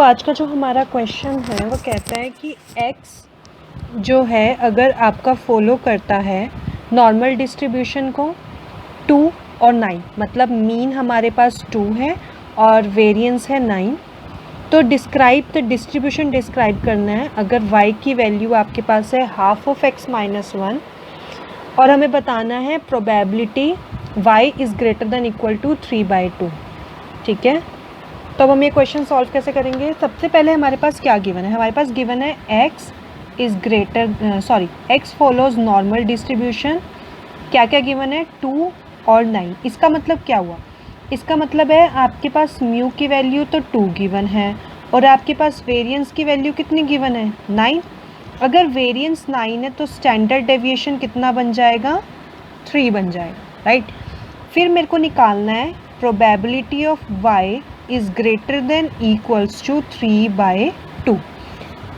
आज का जो हमारा क्वेश्चन है वो कहता है कि x जो है अगर आपका फॉलो करता है नॉर्मल डिस्ट्रीब्यूशन को 2 और 9, मतलब मीन हमारे पास 2 है और वेरिएंस है 9, तो डिस्क्राइब द डिस्ट्रीब्यूशन डिस्क्राइब करना है अगर y की वैल्यू आपके पास है हाफ ऑफ x माइनस 1 और हमें बताना है probability y is greater than equal to 3/2। ठीक है, तो अब हम ये क्वेश्चन सॉल्व कैसे करेंगे। सबसे पहले हमारे पास क्या गिवन है, हमारे पास गिवन है x फॉलोज नॉर्मल डिस्ट्रीब्यूशन। क्या क्या गिवन है, 2 और 9। इसका मतलब क्या हुआ, इसका मतलब है आपके पास म्यू की वैल्यू तो 2 गिवन है और आपके पास वेरिएंस की वैल्यू कितनी गिवन है, 9। अगर वेरिएंस 9 है तो स्टैंडर्ड डेविएशन कितना बन जाएगा, 3 बन जाएगा, राइट। फिर मेरे को निकालना है probability of y is greater than equals to 3/2।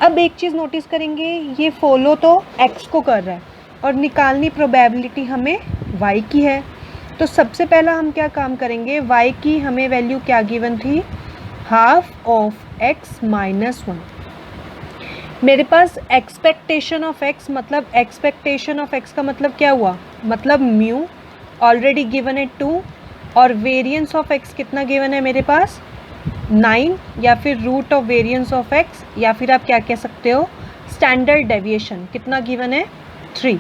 अब एक चीज़ नोटिस करेंगे, ये फॉलो तो x को कर रहा है और निकालनी प्रोबेबिलिटी हमें y की है। तो सबसे पहला हम क्या काम करेंगे, y की हमें वैल्यू क्या गिवन थी, हाफ ऑफ x माइनस 1। मेरे पास एक्सपेक्टेशन ऑफ x, मतलब एक्सपेक्टेशन ऑफ x का मतलब क्या हुआ, मतलब म्यू ऑलरेडी गिवन है 2 और वेरिएंस ऑफ x कितना गिवन है मेरे पास 9, या फिर root of variance of x, या फिर आप क्या कह सकते हो स्टैंडर्ड डेविएशन कितना गिवन है 3।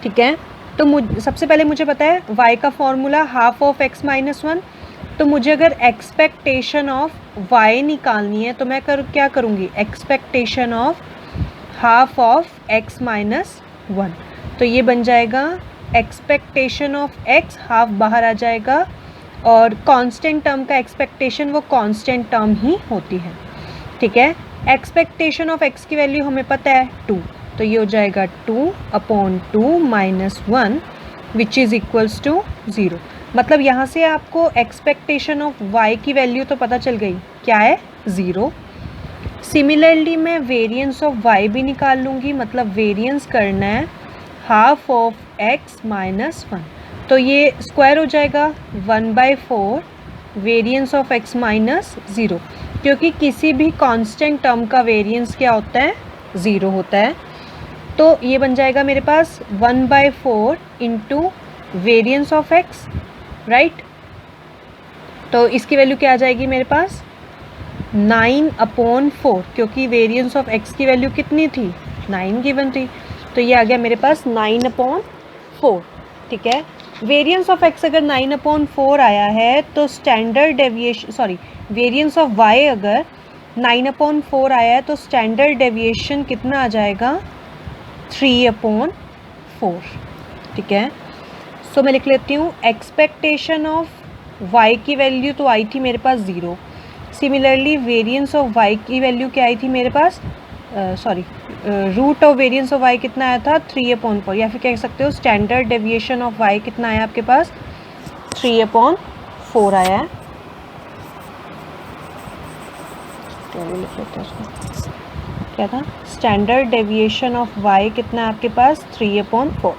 ठीक है, तो सबसे पहले मुझे पता है y का formula half of x minus 1। तो मुझे अगर एक्सपेक्टेशन ऑफ y निकालनी है तो मैं क्या करूँगी, expectation of half of x minus 1। तो ये बन जाएगा एक्सपेक्टेशन ऑफ x, हाफ बाहर आ जाएगा और कांस्टेंट टर्म का एक्सपेक्टेशन वो कांस्टेंट टर्म ही होती है। ठीक है, एक्सपेक्टेशन ऑफ x की वैल्यू हमें पता है 2, तो ये हो जाएगा 2/2 minus 1 which is equals to 0। मतलब यहाँ से आपको एक्सपेक्टेशन ऑफ y की वैल्यू तो पता चल गई, क्या है 0। सिमिलरली मैं वेरिएंस ऑफ y भी निकाल लूँगी, मतलब वेरिएंस करना है हाफ ऑफ x माइनस 1, तो ये स्क्वायर हो जाएगा 1/4 वेरिएंस ऑफ x माइनस 0, क्योंकि किसी भी कांस्टेंट टर्म का वेरिएंस क्या होता है, 0 होता है। तो ये बन जाएगा मेरे पास 1/4 into variance of x, right. तो इसकी वैल्यू क्या आ जाएगी मेरे पास 9/4, क्योंकि वेरिएंस ऑफ x की वैल्यू कितनी थी, 9 गिवन थी, तो ये आ गया मेरे पास 9/4। ठीक है, वेरिएंस ऑफ x अगर 9/4 आया है तो standard deviation, variance of y अगर 9/4 आया है तो स्टैंडर्ड डेविएशन कितना आ जाएगा 3/4। ठीक है, सो मैं लिख लेती हूँ एक्सपेक्टेशन ऑफ y की वैल्यू तो आई थी मेरे पास 0। सिमिलरली वेरिएंस ऑफ y की वैल्यू क्या आई थी मेरे पास, root of variance of y कितना आया था 3/4, या फिर कह सकते हो स्टैंडर्ड डेविएशन ऑफ y कितना आया आपके पास 3/4 आया है। लिख लेते हैं उसको, क्या था, स्टैंडर्ड डेविएशन ऑफ y कितना है आपके पास 3/4।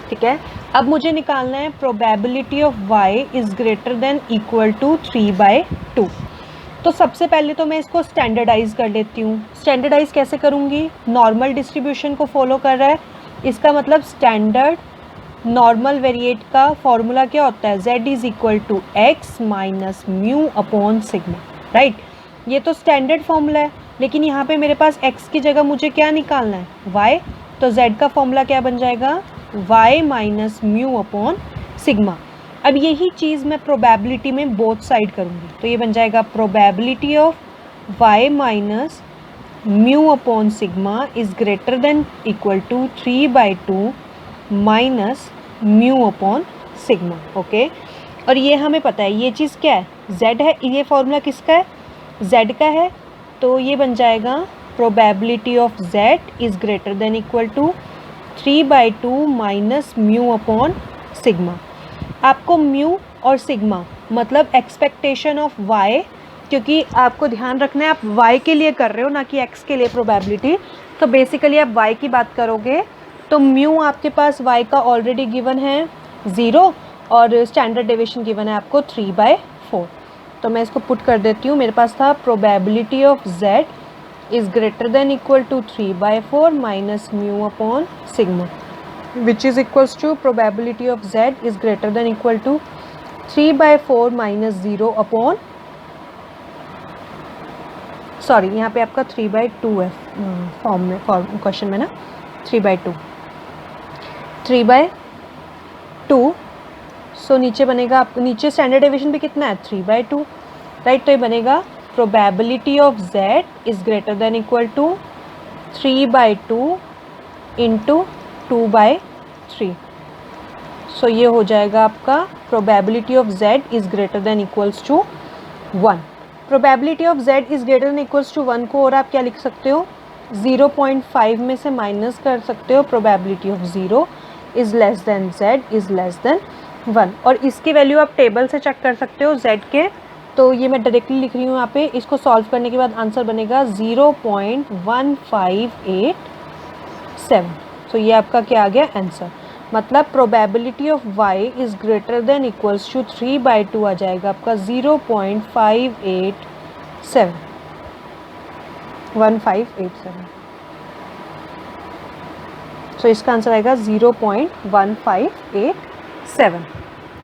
ठीक है, अब मुझे निकालना है probability of y is greater than equal to 3/2। तो सबसे पहले तो मैं इसको स्टैंडर्डाइज कर लेती हूँ। स्टैंडर्डाइज कैसे करूँगी, नॉर्मल डिस्ट्रीब्यूशन को फॉलो कर रहा है, इसका मतलब स्टैंडर्ड नॉर्मल वेरिएट का फॉर्मूला क्या होता है, z is equal to x minus mu upon sigma, right. ये तो स्टैंडर्ड फॉर्मूला है, लेकिन यहाँ पे मेरे पास x की जगह मुझे क्या निकालना है, y। तो z का फॉर्मूला क्या बन जाएगा, y minus mu upon sigma. अब यही चीज़ मैं प्रोबेबिलिटी में बोथ साइड करूँगी, तो ये बन जाएगा probability of y minus mu upon sigma is greater than equal to 3/2 minus mu upon sigma. Okay, और ये हमें पता है ये चीज़ क्या है, z है, ये फॉर्मूला किसका है, z का है। तो ये बन जाएगा probability of z is greater than equal to 3/2 minus mu upon sigma. आपको म्यू और सिग्मा मतलब एक्सपेक्टेशन ऑफ y, क्योंकि आपको ध्यान रखना है आप y के लिए कर रहे हो ना कि x के लिए प्रोबेबिलिटी, तो बेसिकली आप y की बात करोगे तो म्यू आपके पास y का ऑलरेडी गिवन है 0 और स्टैंडर्ड डेविएशन गिवन है आपको 3/4। तो मैं इसको पुट कर देती हूँ। मेरे पास था probability of z is greater than equal to 3/4 minus mu upon sigma, which is equals to probability of z is greater than equal to 3/4 minus 0 upon, sorry यहाँ पे आपका 3/2 है फॉर्म क्वेश्चन में ना, 3/2 सो नीचे बनेगा आपको, नीचे स्टैंडर्ड डेविएशन भी कितना है 3/2, राइट। तो ये बनेगा probability of z is greater than equal to 3/2 into 2/3। So ये हो जाएगा आपका probability of z is greater than equals to 1। Probability of z is greater than equals to 1 को और आप क्या लिख सकते हो, 0.5 में से माइनस कर सकते हो, probability of 0 is less than z is less than 1। और इसकी वैल्यू आप टेबल से चेक कर सकते हो z के, तो ये मैं डायरेक्टली लिख रही हूँ यहाँ पे। इसको सॉल्व करने के बाद आंसर बनेगा 0.1587। तो ये आपका क्या आ गया आंसर, मतलब probability of y is greater than equals to 3/2 आ जाएगा आपका 0.1587। सो इसका आंसर आएगा 0.1587।